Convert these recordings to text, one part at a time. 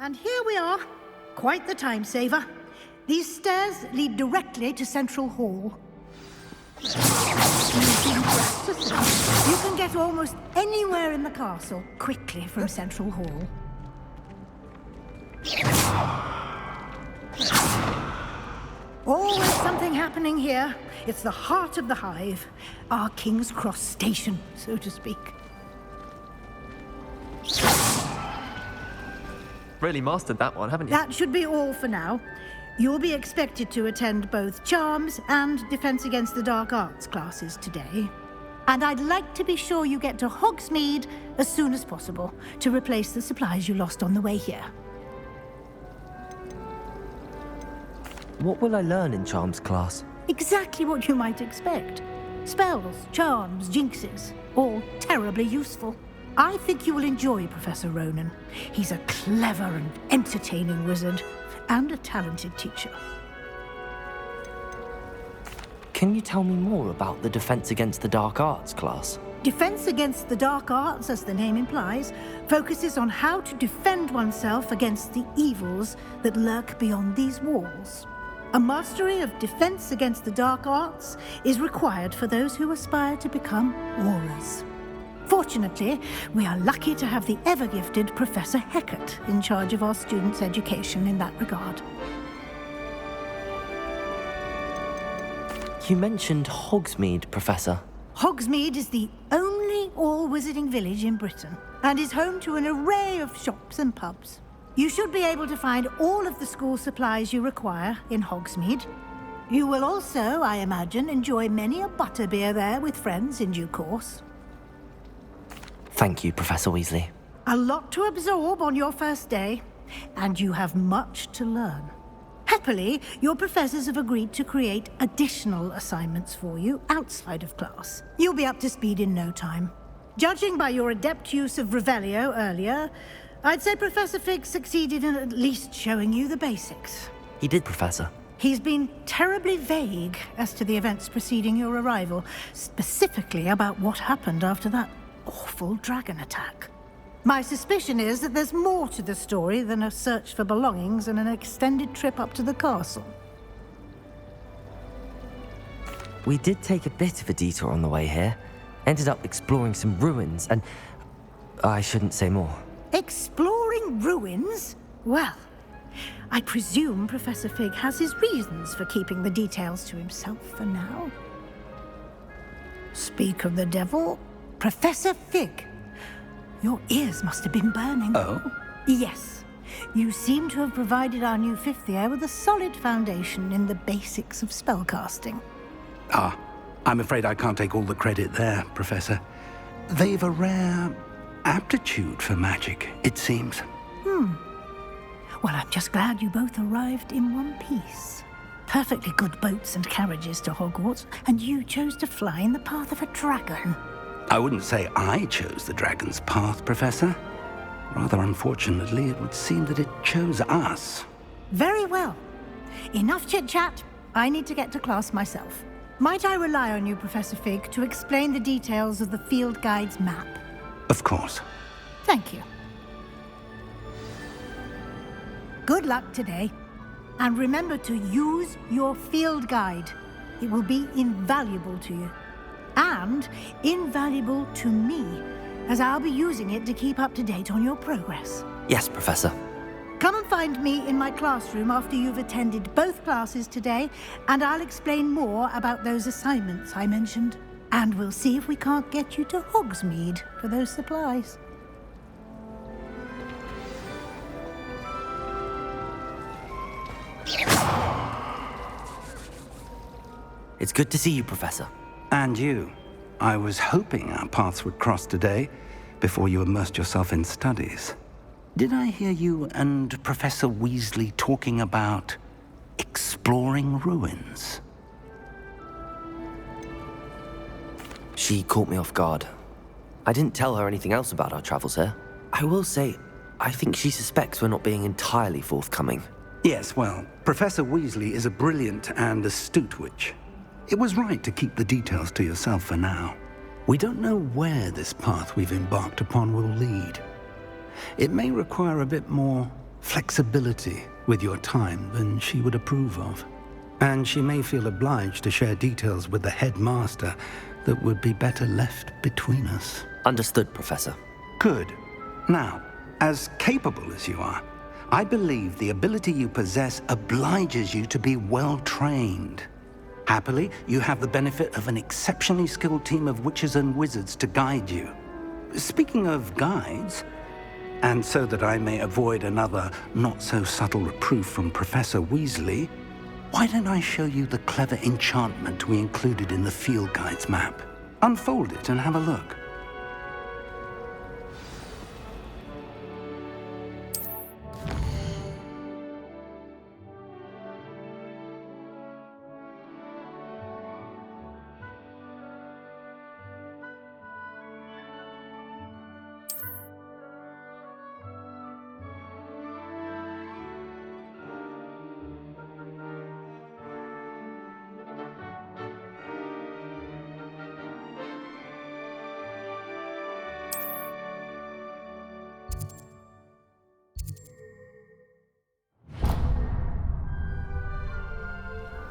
And here we are. Quite the time saver. These stairs lead directly to Central Hall. You can get almost anywhere in the castle quickly from Central Hall. Always something happening here. It's the heart of the hive. Our King's Cross station, so to speak. Really mastered that one, haven't you? That should be all for now. You'll be expected to attend both Charms and Defense Against the Dark Arts classes today. And I'd like to be sure you get to Hogsmeade as soon as possible to replace the supplies you lost on the way here. What will I learn in Charms class? Exactly what you might expect. Spells, charms, jinxes, all terribly useful. I think you will enjoy Professor Ronan. He's a clever and entertaining wizard, and a talented teacher. Can you tell me more about the Defense Against the Dark Arts class? Defense Against the Dark Arts, as the name implies, focuses on how to defend oneself against the evils that lurk beyond these walls. A mastery of Defense Against the Dark Arts is required for those who aspire to become Aurors. Fortunately, we are lucky to have the ever-gifted Professor Hecat in charge of our students' education in that regard. You mentioned Hogsmeade, Professor. Hogsmeade is the only all-wizarding village in Britain and is home to an array of shops and pubs. You should be able to find all of the school supplies you require in Hogsmeade. You will also, I imagine, enjoy many a butterbeer there with friends in due course. Thank you, Professor Weasley. A lot to absorb on your first day, and you have much to learn. Happily, your professors have agreed to create additional assignments for you outside of class. You'll be up to speed in no time. Judging by your adept use of Revelio earlier, I'd say Professor Fig succeeded in at least showing you the basics. He did, Professor. He's been terribly vague as to the events preceding your arrival, specifically about what happened after that awful dragon attack. My suspicion is that there's more to the story than a search for belongings and an extended trip up to the castle. We did take a bit of a detour on the way here. Ended up exploring some ruins and... I shouldn't say more. Exploring ruins? Well, I presume Professor Fig has his reasons for keeping the details to himself for now. Speak of the devil, Professor Fig. Your ears must have been burning. Oh? Yes. You seem to have provided our new fifth year with a solid foundation in the basics of spellcasting. Ah, I'm afraid I can't take all the credit there, Professor. They've a rare aptitude for magic, it seems. Well, I'm just glad you both arrived in one piece. Perfectly good boats and carriages to Hogwarts, and you chose to fly in the path of a dragon. I wouldn't say I chose the dragon's path, Professor. Rather unfortunately, it would seem that it chose us. Very well. Enough chit-chat. I need to get to class myself. Might I rely on you, Professor Fig, to explain the details of the field guide's map? Of course. Thank you. Good luck today. And remember to use your field guide. It will be invaluable to you. And invaluable to me, as I'll be using it to keep up to date on your progress. Yes, Professor. Come and find me in my classroom after you've attended both classes today, and I'll explain more about those assignments I mentioned. And we'll see if we can't get you to Hogsmeade for those supplies. It's good to see you, Professor. And you. I was hoping our paths would cross today, before you immersed yourself in studies. Did I hear you and Professor Weasley talking about exploring ruins? She caught me off guard. I didn't tell her anything else about our travels here. I will say, I think she suspects we're not being entirely forthcoming. Yes, well, Professor Weasley is a brilliant and astute witch. It was right to keep the details to yourself for now. We don't know where this path we've embarked upon will lead. It may require a bit more flexibility with your time than she would approve of. And she may feel obliged to share details with the headmaster that would be better left between us. Understood, Professor. Good. Now, as capable as you are, I believe the ability you possess obliges you to be well trained. Happily, you have the benefit of an exceptionally skilled team of witches and wizards to guide you. Speaking of guides, and so that I may avoid another not-so-subtle reproof from Professor Weasley, why don't I show you the clever enchantment we included in the field guide's map? Unfold it and have a look.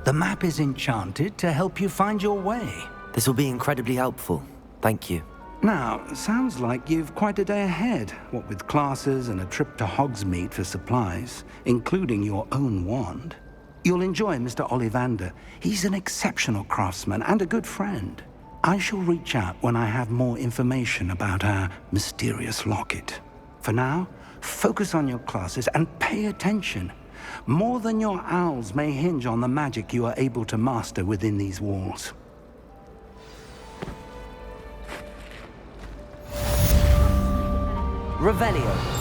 The map is enchanted to help you find your way. This will be incredibly helpful. Thank you. Now, sounds like you've quite a day ahead, what with classes and a trip to Hogsmeade for supplies, including your own wand. You'll enjoy Mr. Ollivander. He's an exceptional craftsman and a good friend. I shall reach out when I have more information about our mysterious locket. For now, focus on your classes and pay attention. More than your owls may hinge on the magic you are able to master within these walls. Revelio.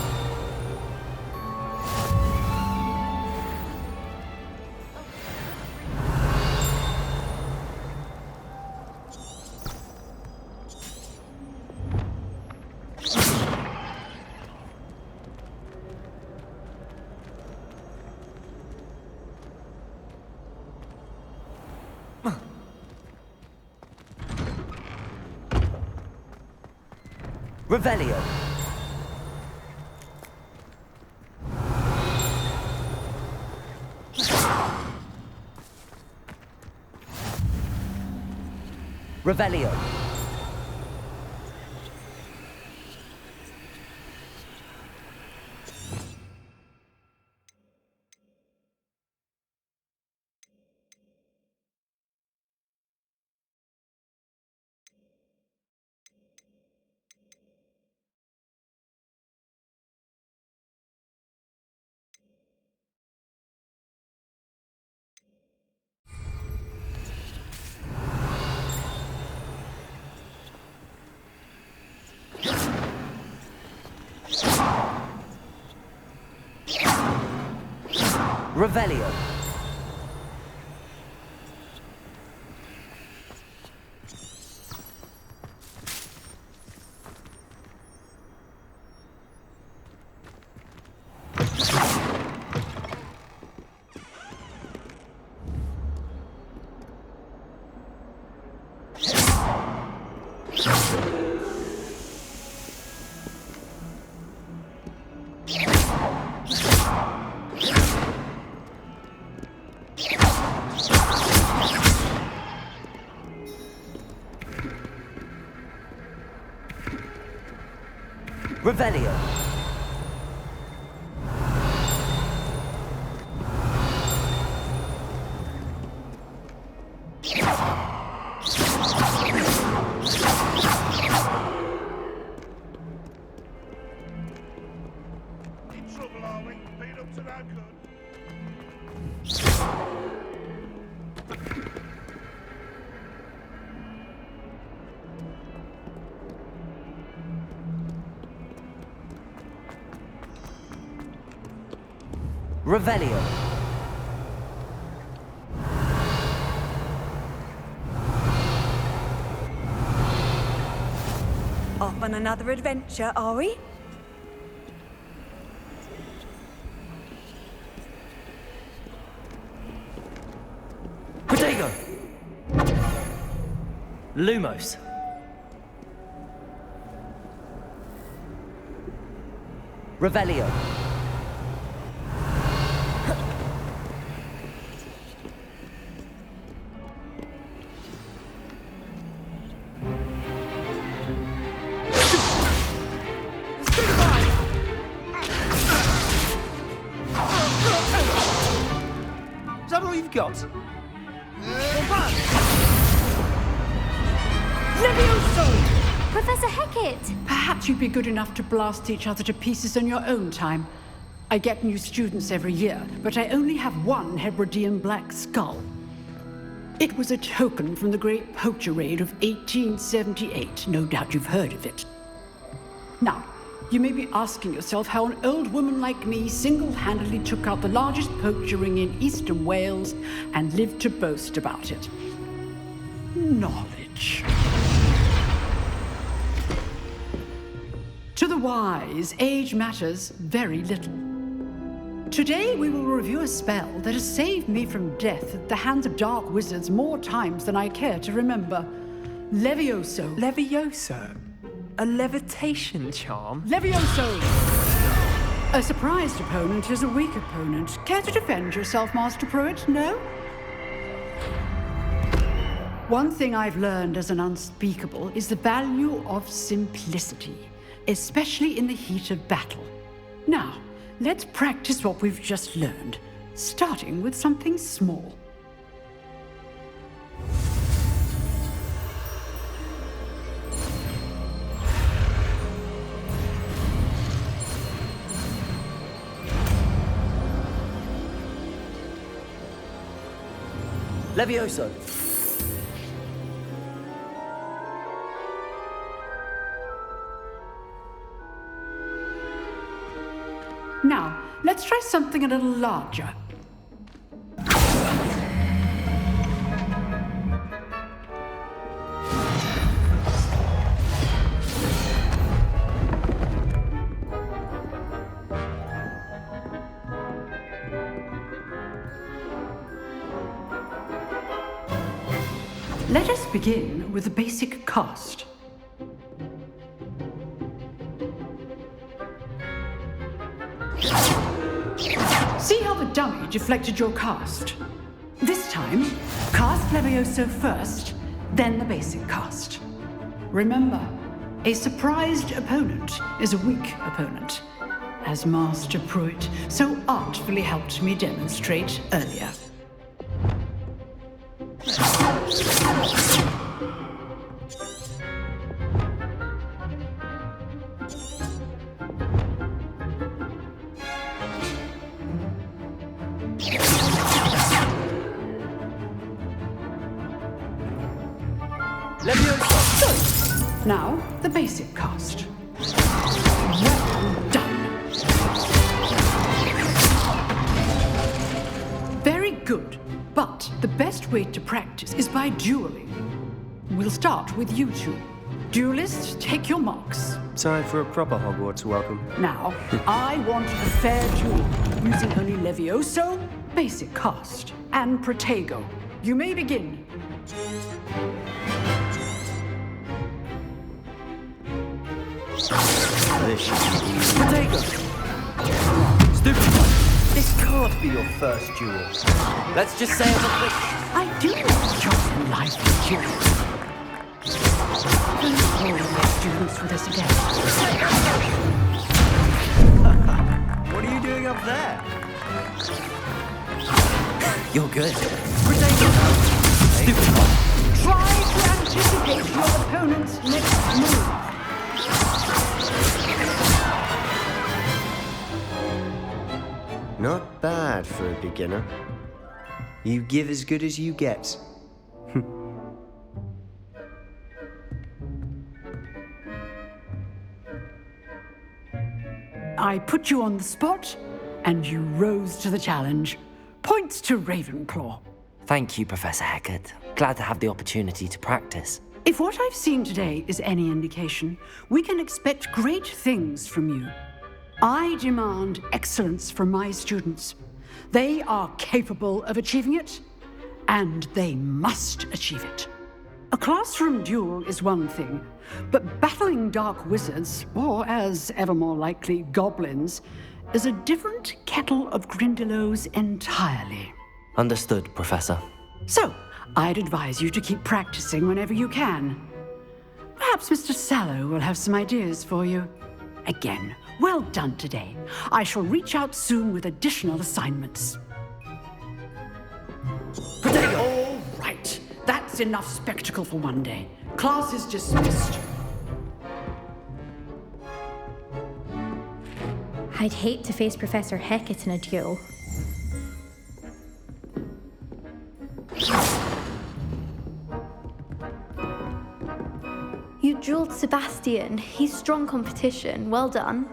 Revelio. Revelio. Revelio. Revelio. In trouble, are we? Been up to no good. Revelio. Off on another adventure, are we? Protego. Lumos. Revelio. you've got? Levioso! Professor Hecat! Perhaps you'd be good enough to blast each other to pieces in your own time. I get new students every year, but I only have one Hebridean black skull. It was a token from the Great Poacher Raid of 1878. No doubt you've heard of it. Now, you may be asking yourself how an old woman like me single-handedly took out the largest poacher ring in eastern Wales and lived to boast about it. Knowledge. To the wise, age matters very little. Today we will review a spell that has saved me from death at the hands of dark wizards more times than I care to remember. Levioso. Levioso? A levitation charm? Levioso! A surprised opponent is a weak opponent. Care to defend yourself, Master Pruitt? No? One thing I've learned as an unspeakable is the value of simplicity, especially in the heat of battle. Now, let's practice what we've just learned, starting with something small. Levioso! Now, let's try something a little larger. Let us begin with the basic cast. See how the dummy deflected your cast? This time, cast Levioso first, then the basic cast. Remember, a surprised opponent is a weak opponent, as Master Pruitt so artfully helped me demonstrate earlier. Now, the basic cast. Well done. Very good, but the best way to practice is by dueling. We'll start with you two. Duelists, take your marks. Time for a proper Hogwarts welcome. Now, I want a fair duel, using only Levioso, basic cast, and Protego. You may begin. This should be easy. Protego! Stupid! This can't be your first duel. Let's just say it a quick. I do enjoy a lively duel. Don't hold my students with us again. What are you doing up there? You're good. Protego! Stupid. Try to anticipate your opponent's next move. Not bad for a beginner. You give as good as you get. I put you on the spot, and you rose to the challenge. Points to Ravenclaw. Thank you, Professor Hecat. Glad to have the opportunity to practice. If what I've seen today is any indication, we can expect great things from you. I demand excellence from my students. They are capable of achieving it, and they must achieve it. A classroom duel is one thing, but battling dark wizards, or as ever more likely, goblins, is a different kettle of Grindylows entirely. Understood, Professor. So, I'd advise you to keep practicing whenever you can. Perhaps Mr. Sallow will have some ideas for you. Again, well done today. I shall reach out soon with additional assignments. That's enough spectacle for one day. Class is dismissed. I'd hate to face Professor Hecat in a duel. You dueled Sebastian. He's strong competition. Well done.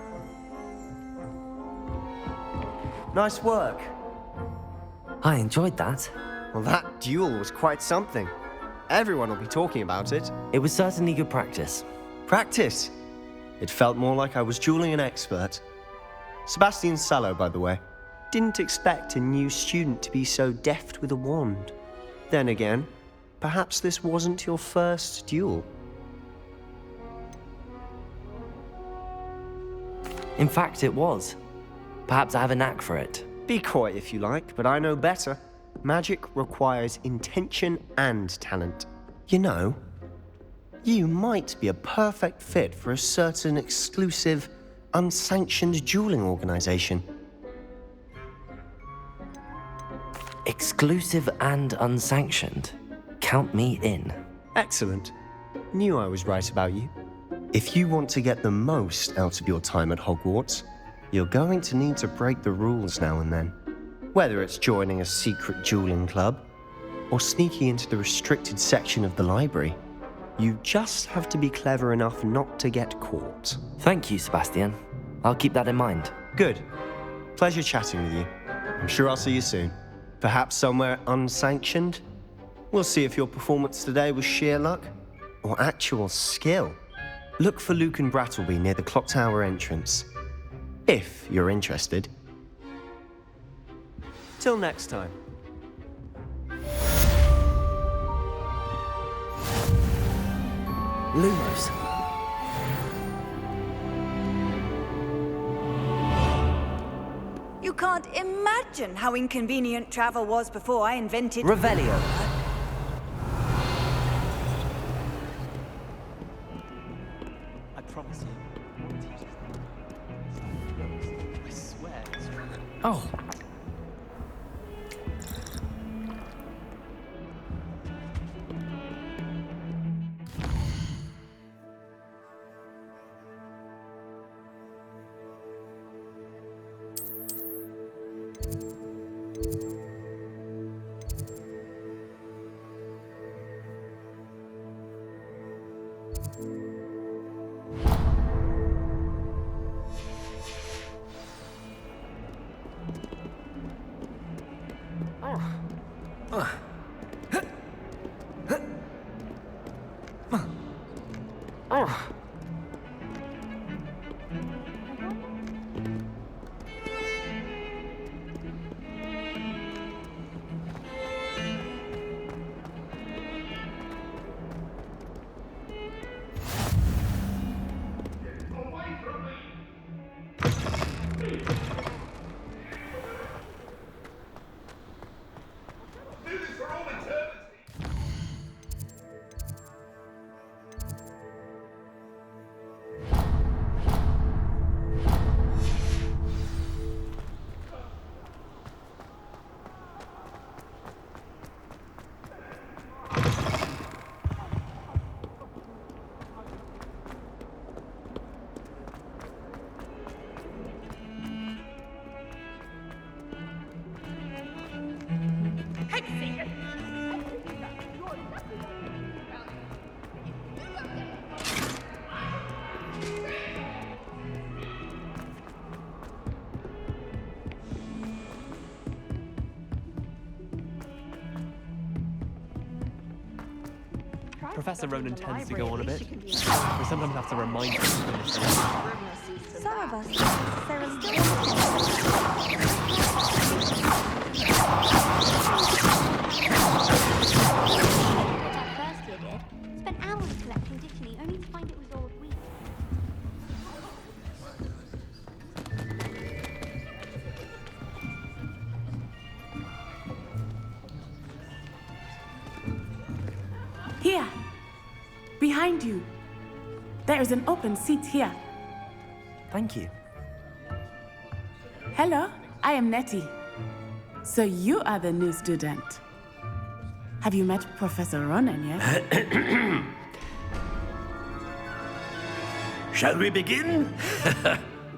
Nice work. I enjoyed that. Well, that duel was quite something. Everyone will be talking about it. It was certainly good practice. Practice. It felt more like I was dueling an expert. Sebastian Sallow, by the way. Didn't expect a new student to be so deft with a wand. Then again, perhaps this wasn't your first duel. In fact, it was. Perhaps I have a knack for it. Be coy if you like, but I know better. Magic requires intention and talent. You know, you might be a perfect fit for a certain exclusive, unsanctioned dueling organization. Exclusive and unsanctioned. Count me in. Excellent. Knew I was right about you. If you want to get the most out of your time at Hogwarts, you're going to need to break the rules now and then. Whether it's joining a secret dueling club, or sneaking into the restricted section of the library, you just have to be clever enough not to get caught. Thank you, Sebastian. I'll keep that in mind. Good. Pleasure chatting with you. I'm sure I'll see you soon. Perhaps somewhere unsanctioned? We'll see if your performance today was sheer luck or actual skill. Look for Luke and Brattleby near the clock tower entrance, if you're interested. Till next time. Lumos. You can't imagine how inconvenient travel was before I invented... Revelio. I promise you. I swear. Oh. Professor Ronan tends to go on a bit. We sometimes have to remind him to finish. Some of us, Sarah's still... First year did. Spent hours collecting dictionary only to find it was all weak. Here, behind you. There is an open seat here. Thank you. Hello, I am Nettie. So you are the new student. Have you met Professor Ronan yet? Shall we begin?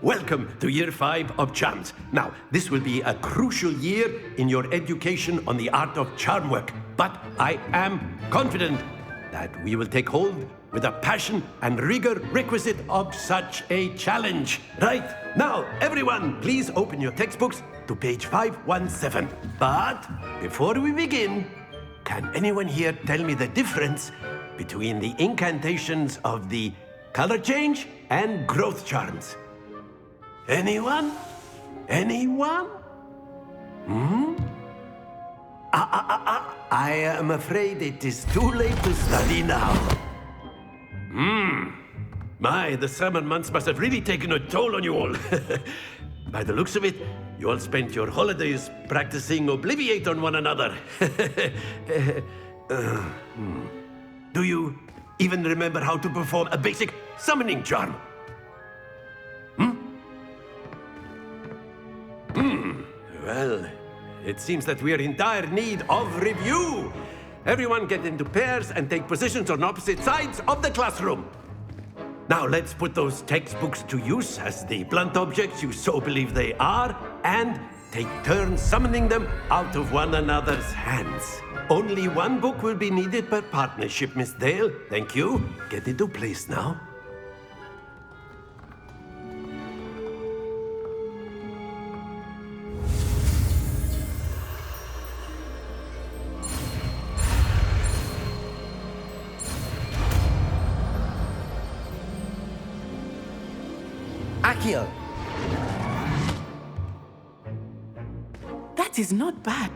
Welcome to Year 5 of Charms. Now, this will be a crucial year in your education on the art of charm work, but I am confident that we will take hold with the passion and rigor requisite of such a challenge. Right, now, everyone, please open your textbooks to page 517. But before we begin, can anyone here tell me the difference between the incantations of the color change and growth charms? Anyone? Anyone? I am afraid it is too late to study now. My, the summer months must have really taken a toll on you all. By the looks of it, you all spent your holidays practicing Obliviate on one another. Do you even remember how to perform a basic summoning charm? Well, it seems that we are in dire need of review. Everyone get into pairs and take positions on opposite sides of the classroom. Now let's put those textbooks to use as the blunt objects you so believe they are, and take turns summoning them out of one another's hands. Only one book will be needed per partnership, Miss Dale. Thank you. Get into place now. Accio! That is not bad.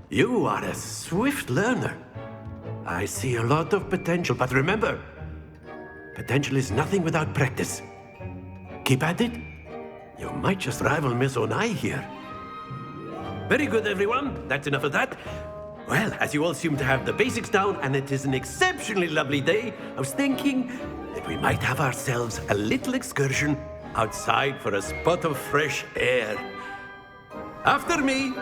You are a swift learner. I see a lot of potential, but remember, potential is nothing without practice. Keep at it. You might just rival Miss Onai here. Very good, everyone. That's enough of that. Well, as you all seem to have the basics down, and it is an exceptionally lovely day, I was thinking that we might have ourselves a little excursion outside for a spot of fresh air. After me.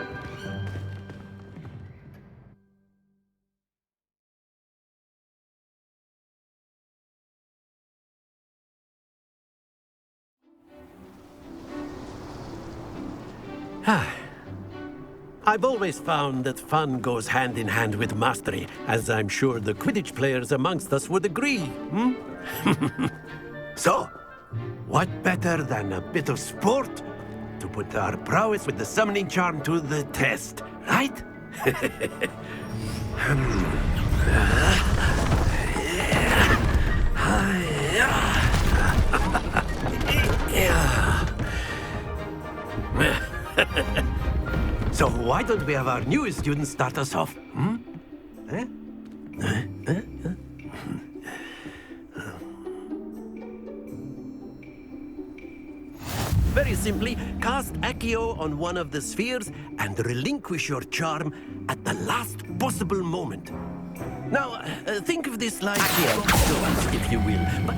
I've always found that fun goes hand in hand with mastery, as I'm sure the Quidditch players amongst us would agree. So, what better than a bit of sport to put our prowess with the summoning charm to the test, right? So why don't we have our newest student start us off? Very simply, cast Accio on one of the spheres and relinquish your charm at the last possible moment. Now, think of this like Accio, if you will. But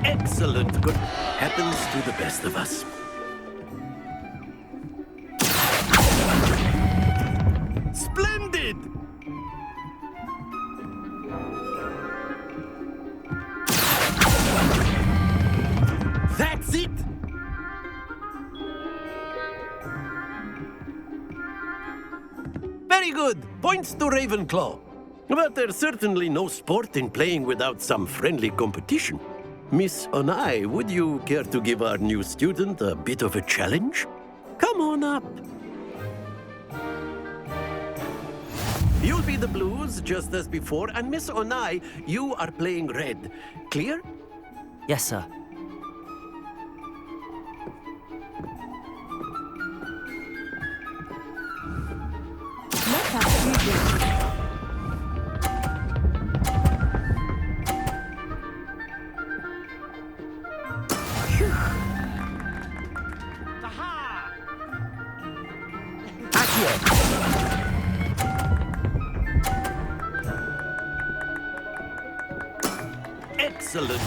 excellent. Good. Happens to the best of us. Splendid! That's it! Very good. Points to Ravenclaw. But there's certainly no sport in playing without some friendly competition. Miss Onai, would you care to give our new student a bit of a challenge? Come on up. You'll be the blues, just as before, and Miss Onai, you are playing red. Clear? Yes, sir. Excellent.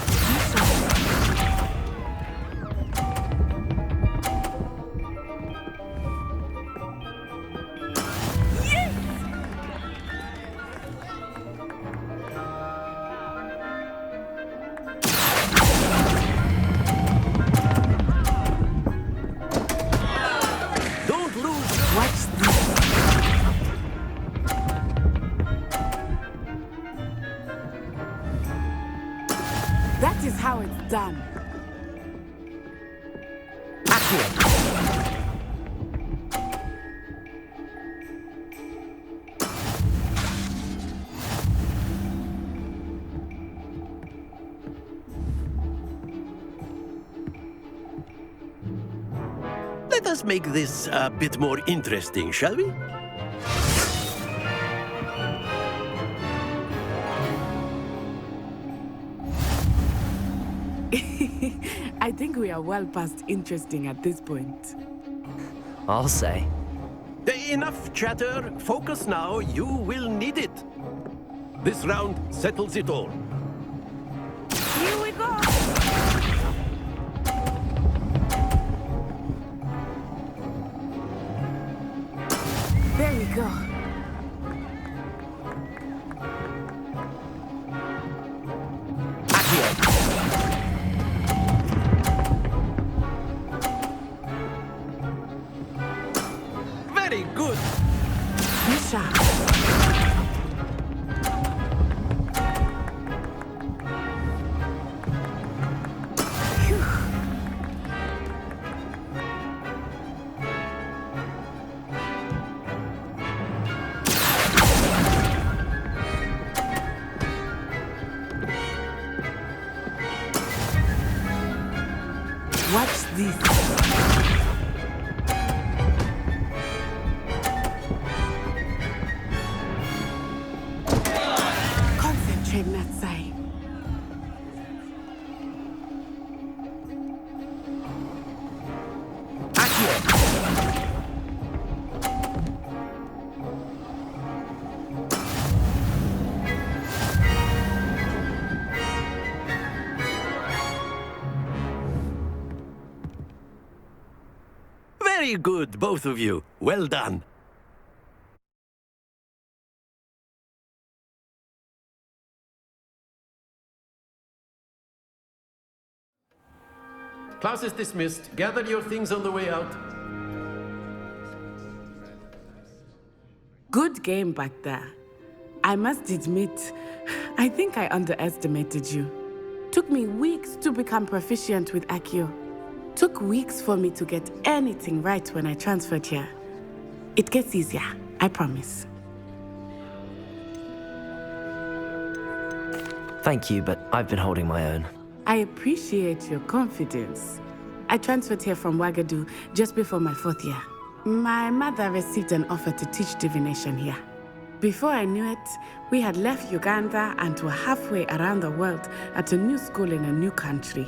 That is how it's done. Let us make this a bit more interesting, shall we? I think we are well past interesting at this point. I'll say. Enough chatter. Focus now. You will need it. This round settles it all. Here we go! There we go. Very good. Misha. Watch this. Concentrate, Natsai. Very good, both of you. Well done. Class is dismissed. Gather your things on the way out. Good game back there. I must admit, I think I underestimated you. Took me weeks to become proficient with Accio. Took weeks for me to get anything right when I transferred here. It gets easier, I promise. Thank you, but I've been holding my own. I appreciate your confidence. I transferred here from Wagadu just before my 4th year. My mother received an offer to teach divination here. Before I knew it, we had left Uganda and were halfway around the world at a new school in a new country.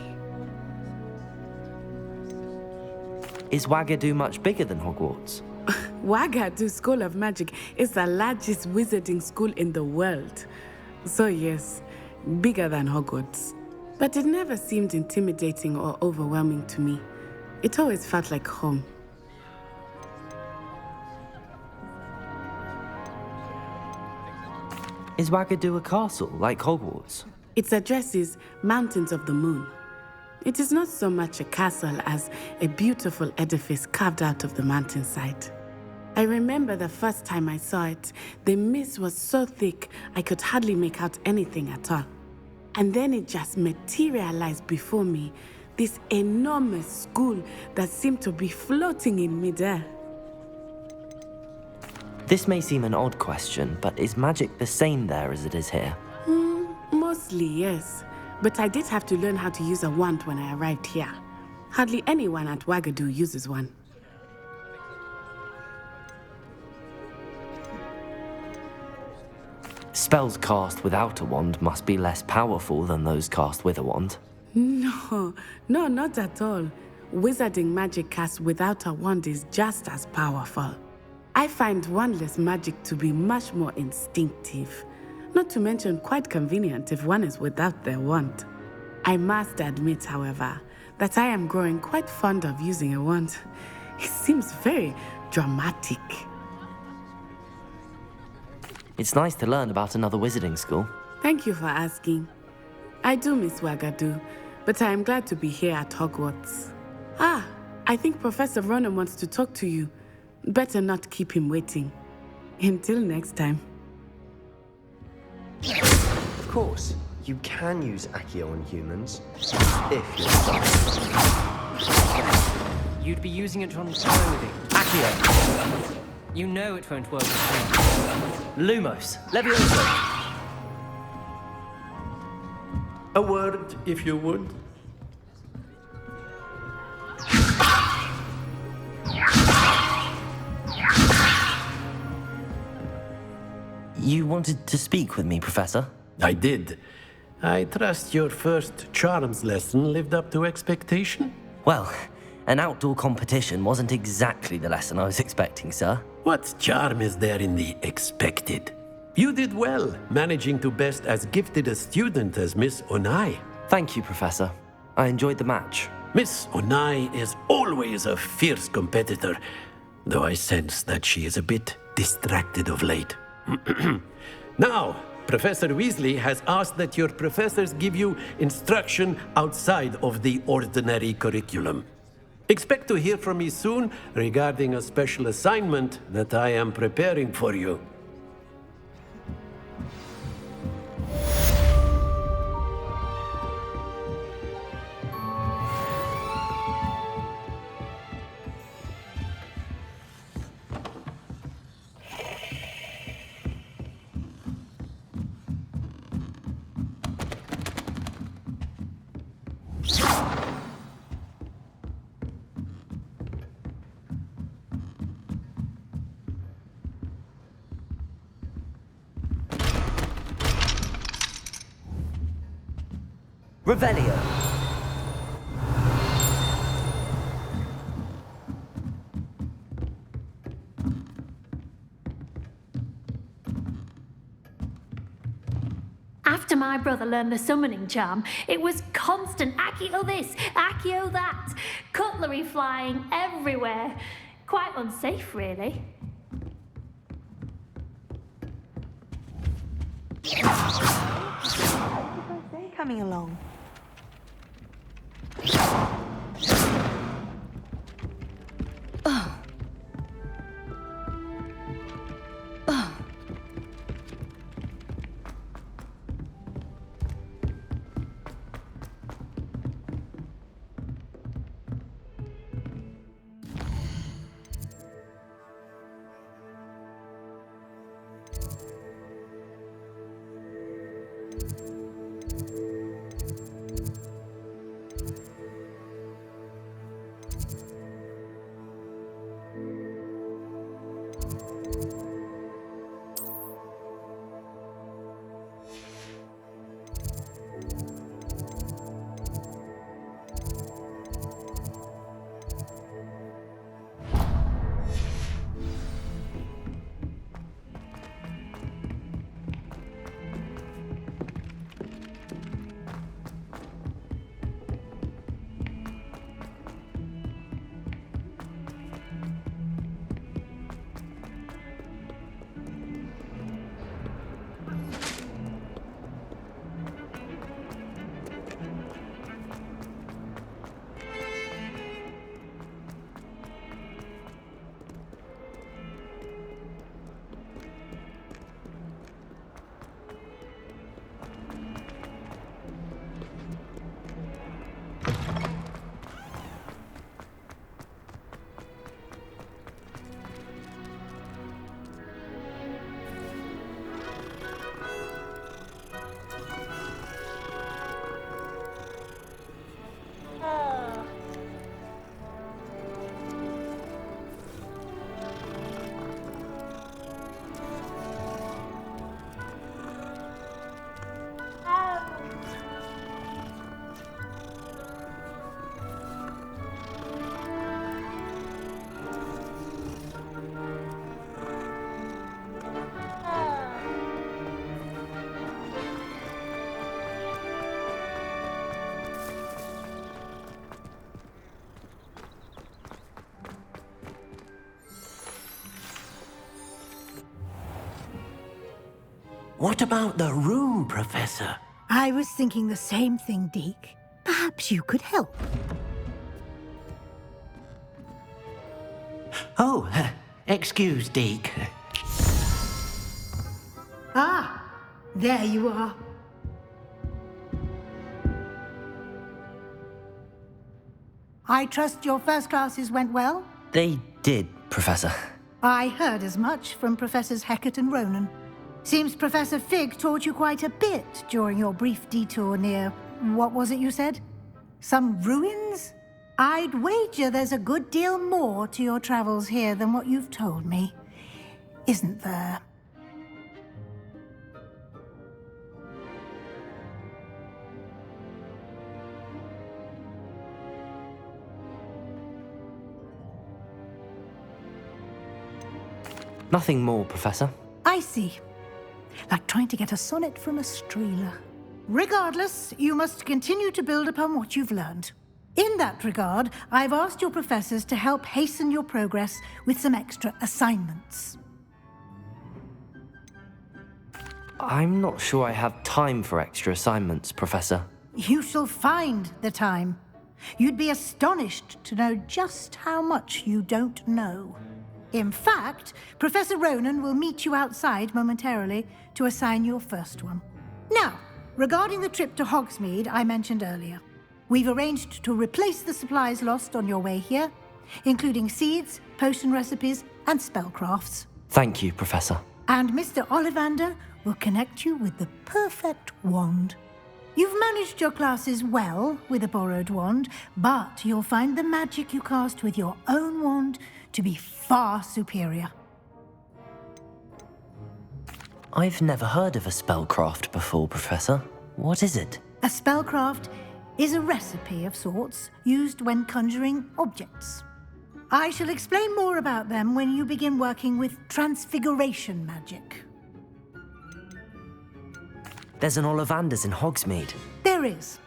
Is Wagadu much bigger than Hogwarts? Wagadu School of Magic is the largest wizarding school in the world. So yes, bigger than Hogwarts. But it never seemed intimidating or overwhelming to me. It always felt like home. Is Wagadu a castle, like Hogwarts? Its address is Mountains of the Moon. It is not so much a castle as a beautiful edifice carved out of the mountainside. I remember the first time I saw it, the mist was so thick I could hardly make out anything at all. And then it just materialized before me, this enormous school that seemed to be floating in midair. This may seem an odd question, but is magic the same there as it is here? Mostly, yes. But I did have to learn how to use a wand when I arrived here. Hardly anyone at Wagadu uses one. Spells cast without a wand must be less powerful than those cast with a wand. No, not at all. Wizarding magic cast without a wand is just as powerful. I find wandless magic to be much more instinctive. Not to mention quite convenient if one is without their wand. I must admit, however, that I am growing quite fond of using a wand. It seems very dramatic. It's nice to learn about another wizarding school. Thank you for asking. I do miss Wagadu, but I am glad to be here at Hogwarts. I think Professor Ronan wants to talk to you. Better not keep him waiting. Until next time. Of course. You can use Accio on humans, if you're sorry. You'd be using it on clothing. Accio! You know it won't work with me. Lumos, Levioso! A word, if you would. You wanted to speak with me, Professor? I did. I trust your first charms lesson lived up to expectation? Well, an outdoor competition wasn't exactly the lesson I was expecting, sir. What charm is there in the expected? You did well, managing to best as gifted a student as Miss Onai. Thank you, Professor. I enjoyed the match. Miss Onai is always a fierce competitor, though I sense that she is a bit distracted of late. Now, Professor Weasley has asked that your professors give you instruction outside of the ordinary curriculum. Expect to hear from me soon regarding a special assignment that I am preparing for you. Revelio! After my brother learned the summoning charm, it was constant Accio this, Accio that, cutlery flying everywhere. Quite unsafe, really. Coming along. What about the room, Professor? I was thinking the same thing, Deke. Perhaps you could help. Oh, excuse, Deke. Ah, there you are. I trust your first classes went well? They did, Professor. I heard as much from Professors Hecat and Ronan. Seems Professor Fig taught you quite a bit during your brief detour near... what was it you said? Some ruins? I'd wager there's a good deal more to your travels here than what you've told me. Isn't there? Nothing more, Professor. I see. Like trying to get a sonnet from a streeler. Regardless, you must continue to build upon what you've learned. In that regard, I've asked your professors to help hasten your progress with some extra assignments. I'm not sure I have time for extra assignments, Professor. You shall find the time. You'd be astonished to know just how much you don't know. In fact, Professor Ronan will meet you outside momentarily to assign your first one. Now, regarding the trip to Hogsmeade I mentioned earlier, we've arranged to replace the supplies lost on your way here, including seeds, potion recipes, and spellcrafts. Thank you, Professor. And Mr. Ollivander will connect you with the perfect wand. You've managed your classes well with a borrowed wand, but you'll find the magic you cast with your own wand to be far superior. I've never heard of a spellcraft before, Professor. What is it? A spellcraft is a recipe of sorts used when conjuring objects. I shall explain more about them when you begin working with transfiguration magic. There's an Ollivander's in Hogsmeade. There is.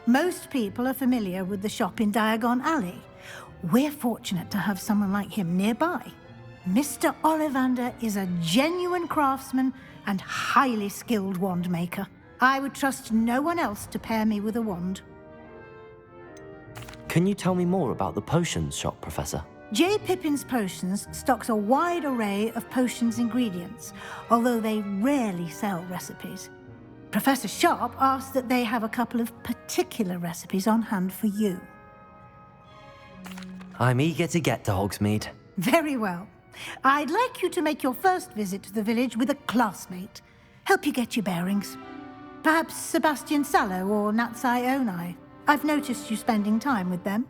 Most people are familiar with the shop in Diagon Alley. We're fortunate to have someone like him nearby. Mr. Ollivander is a genuine craftsman and highly skilled wand maker. I would trust no one else to pair me with a wand. Can you tell me more about the potions shop, Professor? J. Pippin's Potions stocks a wide array of potions ingredients, although they rarely sell recipes. Professor Sharp asked that they have a couple of particular recipes on hand for you. I'm eager to get to Hogsmeade. Very well. I'd like you to make your first visit to the village with a classmate. Help you get your bearings. Perhaps Sebastian Sallow or Natsai Onai. I've noticed you spending time with them.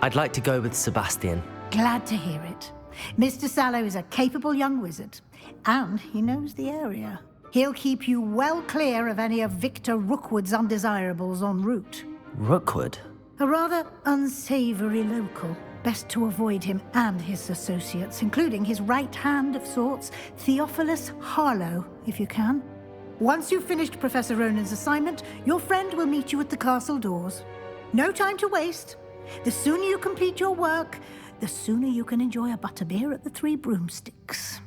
I'd like to go with Sebastian. Glad to hear it. Mr. Sallow is a capable young wizard, and he knows the area. He'll keep you well clear of any of Victor Rookwood's undesirables en route. Rookwood? A rather unsavory local. Best to avoid him and his associates, including his right hand of sorts, Theophilus Harlow, if you can. Once you've finished Professor Ronan's assignment, your friend will meet you at the castle doors. No time to waste. The sooner you complete your work, the sooner you can enjoy a butterbeer at the Three Broomsticks.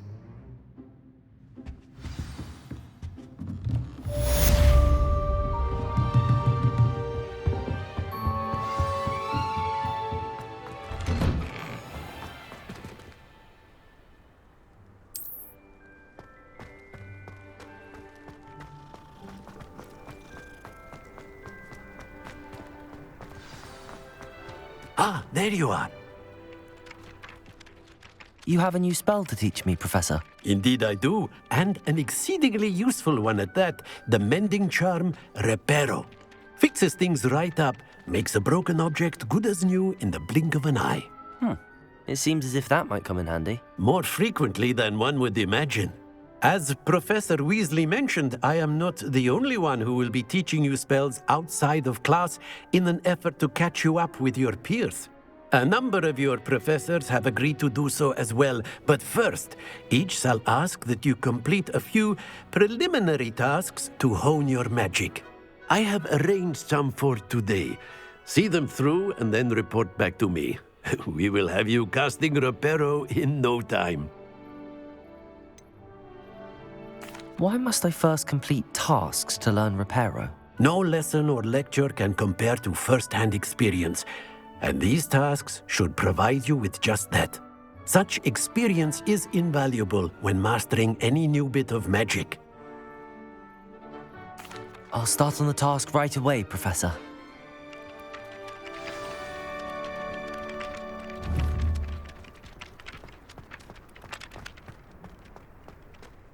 Ah, there you are. You have a new spell to teach me, Professor. Indeed I do, and an exceedingly useful one at that. The mending charm, Reparo. Fixes things right up, makes a broken object good as new in the blink of an eye. It seems as if that might come in handy. More frequently than one would imagine. As Professor Weasley mentioned, I am not the only one who will be teaching you spells outside of class in an effort to catch you up with your peers. A number of your professors have agreed to do so as well, but first, each shall ask that you complete a few preliminary tasks to hone your magic. I have arranged some for today. See them through and then report back to me. We will have you casting Reparo in no time. Why must I first complete tasks to learn Reparo? No lesson or lecture can compare to first-hand experience, and these tasks should provide you with just that. Such experience is invaluable when mastering any new bit of magic. I'll start on the task right away, Professor.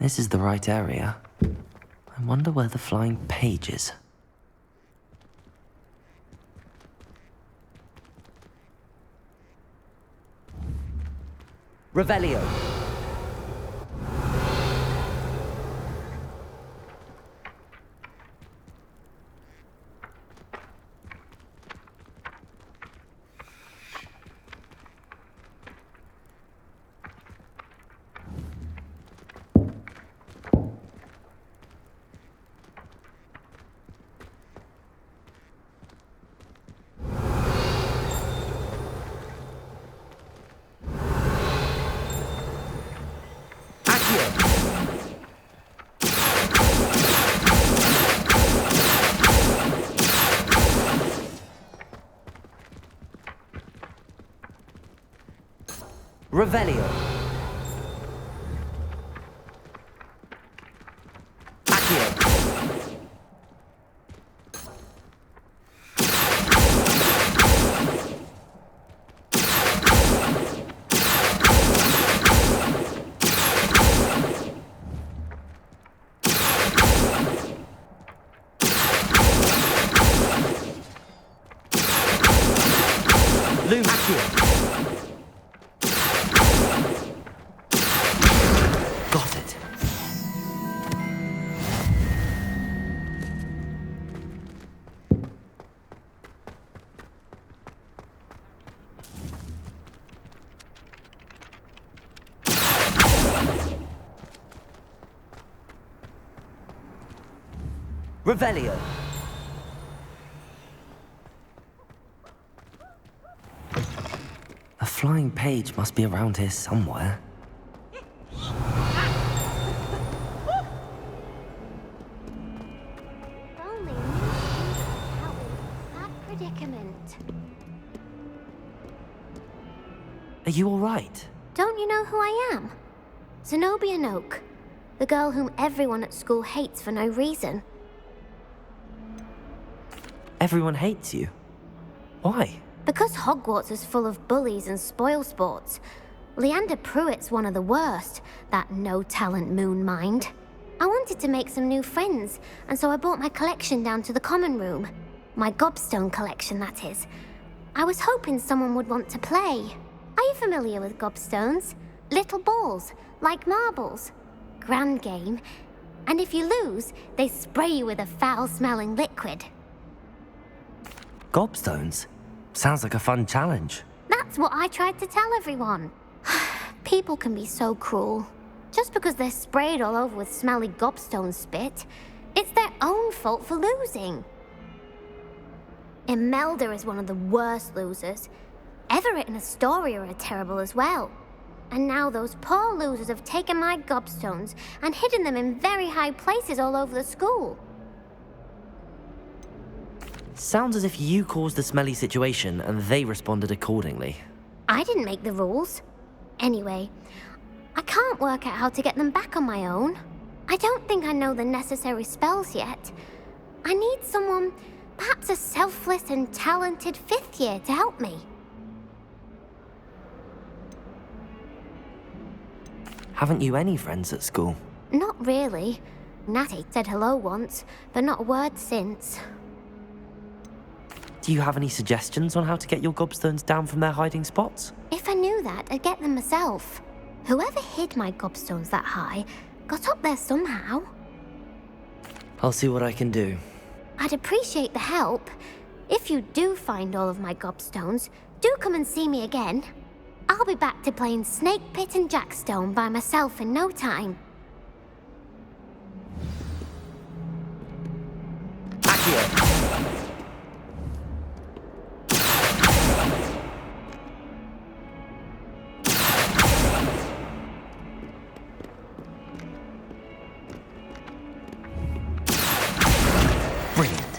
This is the right area. I wonder where the flying page is. Revelio. Revelio. Accio. Lou. Accio. Got it. Revelio. A flying page must be around here somewhere. Only knew how in that predicament. Are you all right? Don't you know who I am? Zenobia Noak, the girl whom everyone at school hates for no reason. Everyone hates you. Why? Because Hogwarts is full of bullies and spoilsports. Leander Pruitt's one of the worst, that no-talent moon mind. I wanted to make some new friends, and so I brought my collection down to the common room. My gobstone collection, that is. I was hoping someone would want to play. Are you familiar with gobstones? Little balls, like marbles. Grand game. And if you lose, they spray you with a foul-smelling liquid. Gobstones? Sounds like a fun challenge. That's what I tried to tell everyone. People can be so cruel. Just because they're sprayed all over with smelly gobstone spit, it's their own fault for losing. Imelda is one of the worst losers. Everett and Astoria are terrible as well. And now those poor losers have taken my gobstones and hidden them in very high places all over the school. Sounds as if you caused the smelly situation and they responded accordingly. I didn't make the rules. Anyway, I can't work out how to get them back on my own. I don't think I know the necessary spells yet. I need someone, perhaps a selfless and talented fifth year to help me. Haven't you any friends at school? Not really. Natty said hello once, but not a word since. Do you have any suggestions on how to get your gobstones down from their hiding spots? If I knew that, I'd get them myself. Whoever hid my gobstones that high got up there somehow. I'll see what I can do. I'd appreciate the help. If you do find all of my gobstones, do come and see me again. I'll be back to playing Snake Pit and Jackstone by myself in no time. Accio. Brilliant.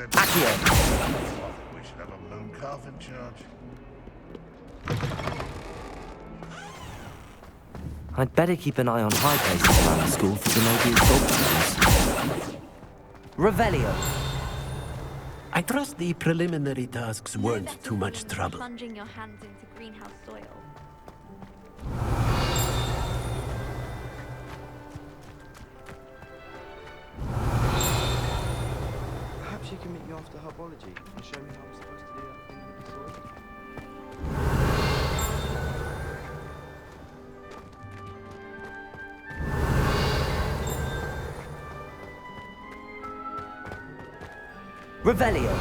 said... Accio! I think we should have a moon calf in charge. I'd better keep an eye on high places around the school for Zenobia's gobstones. Revelio! I trust the preliminary tasks weren't too much trouble. Plunging your hands into greenhouse soil. Perhaps you can meet me after herbology and show me how I'm supposed to do that thing with the soil. Revelio!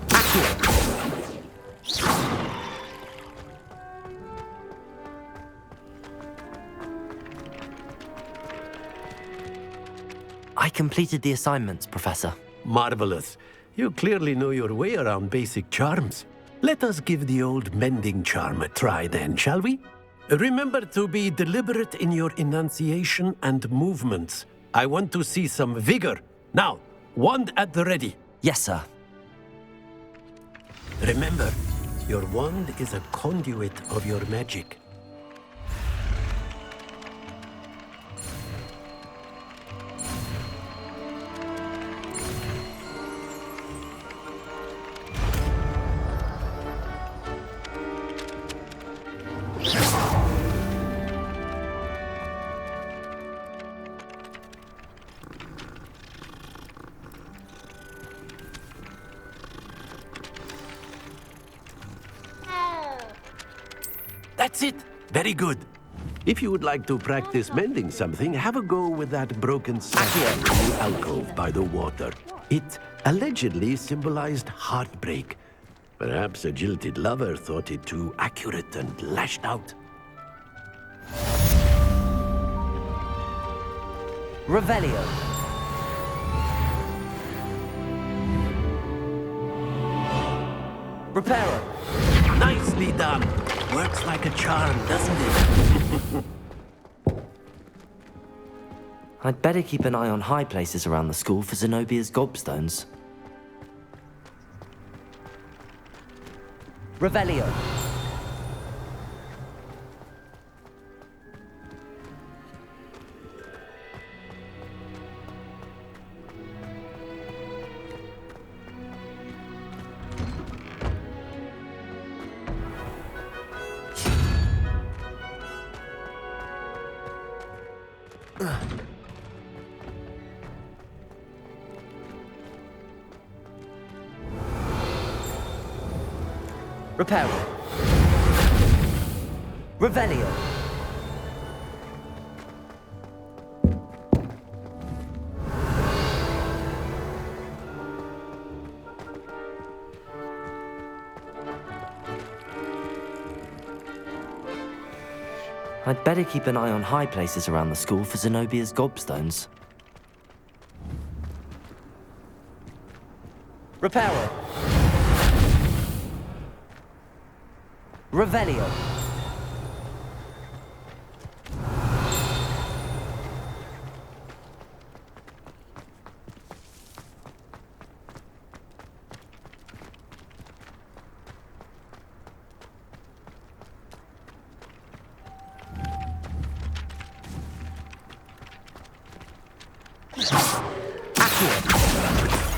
Accio! I completed the assignments, Professor. Marvelous. You clearly know your way around basic charms. Let us give the old mending charm a try then, shall we? Remember to be deliberate in your enunciation and movements. I want to see some vigor. Now, wand at the ready. Yes, sir. Remember, your wand is a conduit of your magic. That's it. Very good. If you would like to practice mending something, have a go with that broken statue in the alcove by the water. It allegedly symbolized heartbreak. Perhaps a jilted lover thought it too accurate and lashed out. Revelio! Reparo! Nicely done. Works like a charm, doesn't it? I'd better keep an eye on high places around the school for Zenobia's gobstones. Revelio! Reparo. Revelio. I'd better keep an eye on high places around the school for Zenobia's gobstones. Reparo. Revelio.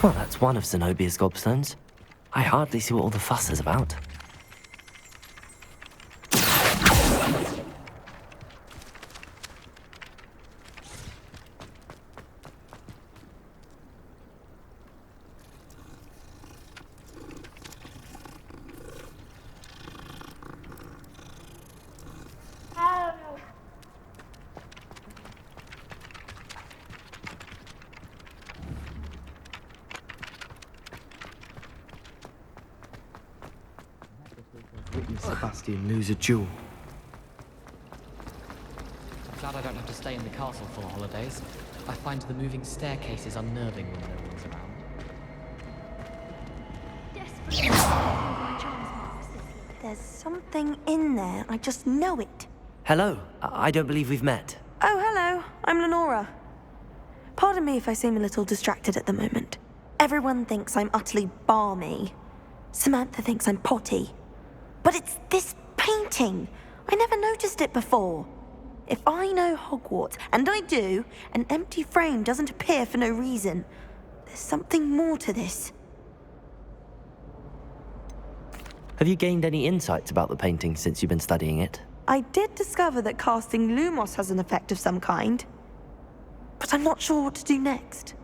Well, that's one of Zenobia's gobstones. I hardly see what all the fuss is about. Witness Sebastian lose a jewel. Glad I don't have to stay in the castle for the holidays. I find the moving staircases unnerving when no one's around. There's something in there. I just know it. Hello. I don't believe we've met. Oh, hello. I'm Lenora. Pardon me if I seem a little distracted at the moment. Everyone thinks I'm utterly balmy. Samantha thinks I'm potty. But it's this painting! I never noticed it before. If I know Hogwarts, and I do, an empty frame doesn't appear for no reason. There's something more to this. Have you gained any insights about the painting since you've been studying it? I did discover that casting Lumos has an effect of some kind. But I'm not sure what to do next.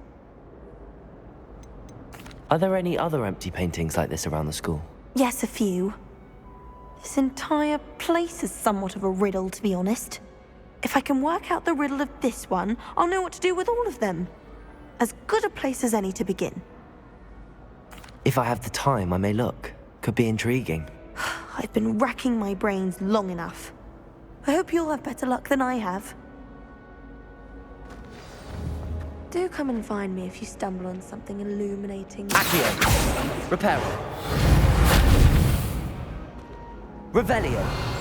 Are there any other empty paintings like this around the school? Yes, a few. This entire place is somewhat of a riddle, to be honest. If I can work out the riddle of this one, I'll know what to do with all of them. As good a place as any to begin. If I have the time, I may look. Could be intriguing. I've been racking my brains long enough. I hope you'll have better luck than I have. Do come and find me if you stumble on something illuminating. Accio. Reparo. Revelio.